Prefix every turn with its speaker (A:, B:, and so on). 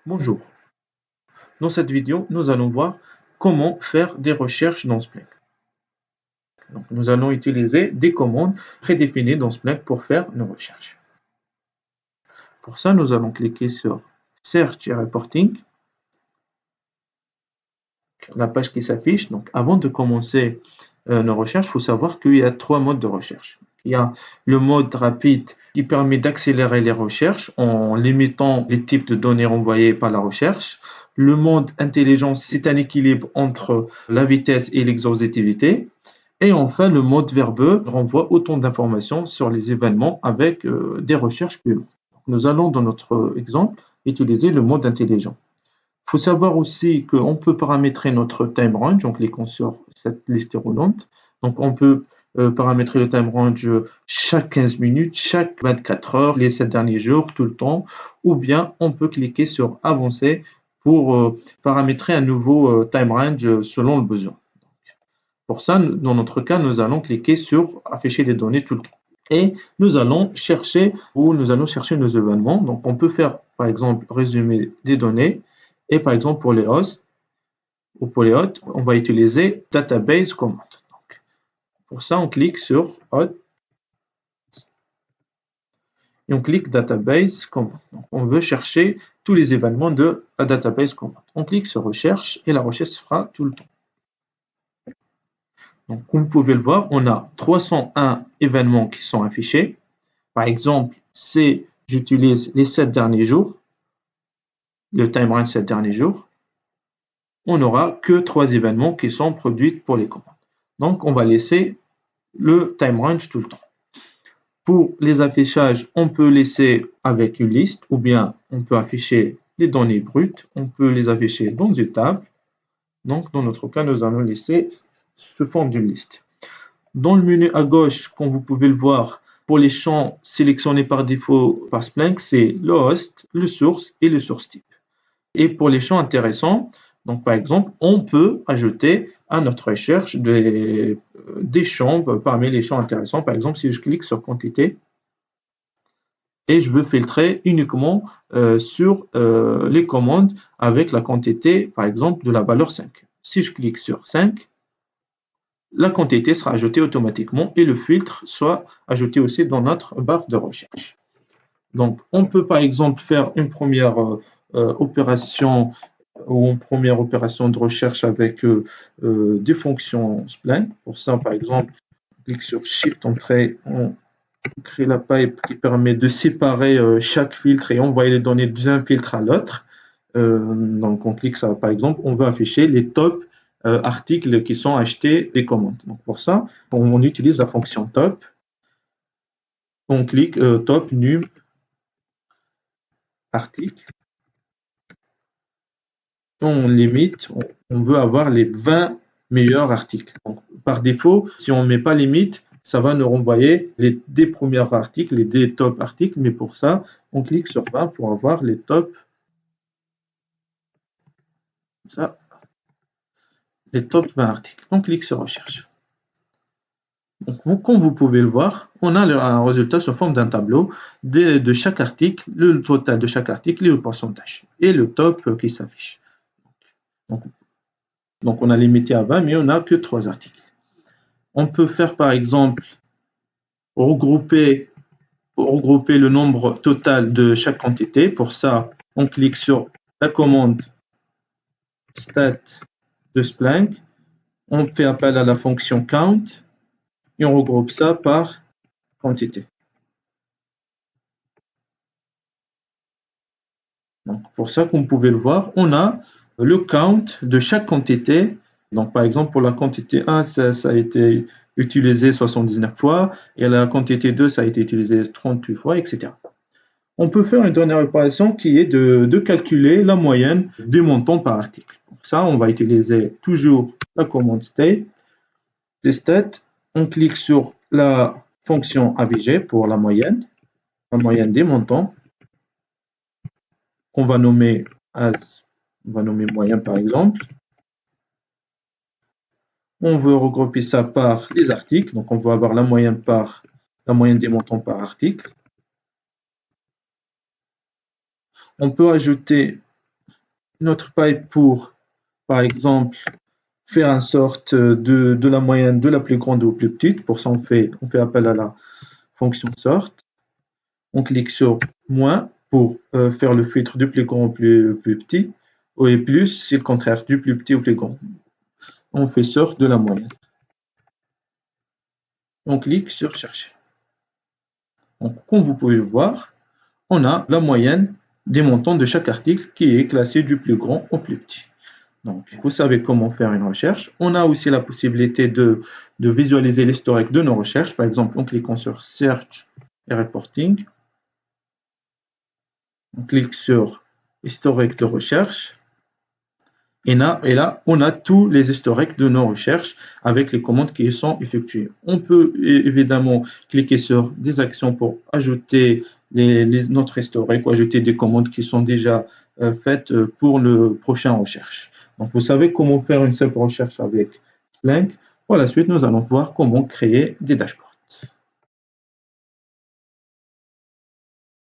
A: Bonjour, dans cette vidéo, nous allons voir comment faire des recherches dans Splunk. Donc, nous allons utiliser des commandes prédéfinies dans Splunk pour faire nos recherches. Pour ça, nous allons cliquer sur Search et Reporting, la page qui s'affiche. Donc, avant de commencer nos recherches, il faut savoir qu'il y a trois modes de recherche. Il y a le mode rapide qui permet d'accélérer les recherches en limitant les types de données renvoyées par la recherche. Le mode intelligence, c'est un équilibre entre la vitesse et l'exhaustivité. Et enfin, le mode verbeux renvoie autant d'informations sur les événements avec des recherches plus longues. Nous allons, dans notre exemple, utiliser le mode intelligent. Il faut savoir aussi qu'on peut paramétrer notre time range en cliquant sur cette liste roulante. Donc, on peut paramétrer le time range chaque 15 minutes, chaque 24 heures, les 7 derniers jours, tout le temps. Ou bien, on peut cliquer sur Avancer pour paramétrer un nouveau time range selon le besoin. Pour ça, dans notre cas, nous allons cliquer sur Afficher les données tout le temps. Et nous allons chercher nos événements. Donc, on peut faire, par exemple, résumer des données. Et par exemple, pour les hosts ou pour les hôtes, on va utiliser Database Command. Donc, pour ça, on clique sur Hot et on clique Database Command. Donc, on veut chercher tous les événements de la Database Command. On clique sur Recherche et la recherche se fera tout le temps. Donc, comme vous pouvez le voir, on a 301 événements qui sont affichés. Par exemple, si j'utilise les 7 derniers jours, le time range 7 derniers jours, on n'aura que 3 événements qui sont produits pour les commandes. Donc, on va laisser le time range tout le temps. Pour les affichages, on peut laisser avec une liste ou bien on peut afficher les données brutes. On peut les afficher dans une table. Donc, dans notre cas, nous allons laisser sous forme d'une liste. Dans le menu à gauche, comme vous pouvez le voir, pour les champs sélectionnés par défaut par Splunk, c'est le host, le source et le source type. Et pour les champs intéressants, donc par exemple, on peut ajouter à notre recherche des champs parmi les champs intéressants. Par exemple, si je clique sur quantité et je veux filtrer uniquement sur les commandes avec la quantité, par exemple, de la valeur 5. Si je clique sur 5, la quantité sera ajoutée automatiquement et le filtre sera ajouté aussi dans notre barre de recherche. Donc, on peut par exemple faire une première opération ou une première opération de recherche avec des fonctions Splunk. Pour ça, par exemple, on clique sur Shift Entrée, on crée la pipe qui permet de séparer chaque filtre et envoyer les données d'un filtre à l'autre. Donc, on clique ça, par exemple, on veut afficher les top articles qui sont achetés des commandes. Donc, pour ça, on utilise la fonction top. On clique top num article. On limite, on veut avoir les 20 meilleurs articles. Donc, par défaut, si on ne met pas limite, ça va nous renvoyer des premiers articles, des top articles, mais pour ça, on clique sur 20 pour avoir les top, les top 20 articles. On clique sur recherche. Donc, comme vous pouvez le voir, on a un résultat sous forme d'un tableau de chaque article, le total de chaque article et le pourcentage, et le top qui s'affiche. Donc, on a limité à 20, mais on n'a que 3 articles. On peut faire, par exemple, regrouper le nombre total de chaque quantité. Pour ça, on clique sur la commande stat de Splunk. On fait appel à la fonction count et on regroupe ça par quantité. Donc, pour ça, comme vous pouvez le voir, on a le count de chaque quantité. Donc, par exemple, pour la quantité 1, ça a été utilisé 79 fois, et la quantité 2, ça a été utilisé 38 fois, etc. On peut faire une dernière opération qui est de calculer la moyenne des montants par article. Pour ça, on va utiliser toujours la commande stat. On clique sur la fonction AVG pour la moyenne des montants. On va nommer moyenne par exemple. On veut regrouper ça par les articles, donc on va avoir la moyenne des montants par article. On peut ajouter notre pipe pour, par exemple, faire une sorte de la moyenne de la plus grande ou plus petite. Pour ça, on fait appel à la fonction sort. On clique sur moins pour faire le filtre du plus grand au plus petit. Et plus, c'est le contraire, du plus petit au plus grand. On fait sort de la moyenne. On clique sur chercher. Donc, comme vous pouvez le voir, on a la moyenne des montants de chaque article qui est classé du plus grand au plus petit. Donc, vous savez comment faire une recherche. On a aussi la possibilité de visualiser l'historique de nos recherches. Par exemple, en cliquant sur Search et Reporting, on clique sur historique de recherche. Et là, on a tous les historiques de nos recherches avec les commandes qui sont effectuées. On peut évidemment cliquer sur des actions pour ajouter notre historique ou ajouter des commandes qui sont déjà faites pour le prochain recherche. Donc, vous savez comment faire une simple recherche avec Splunk. Par la suite, nous allons voir comment créer des dashboards.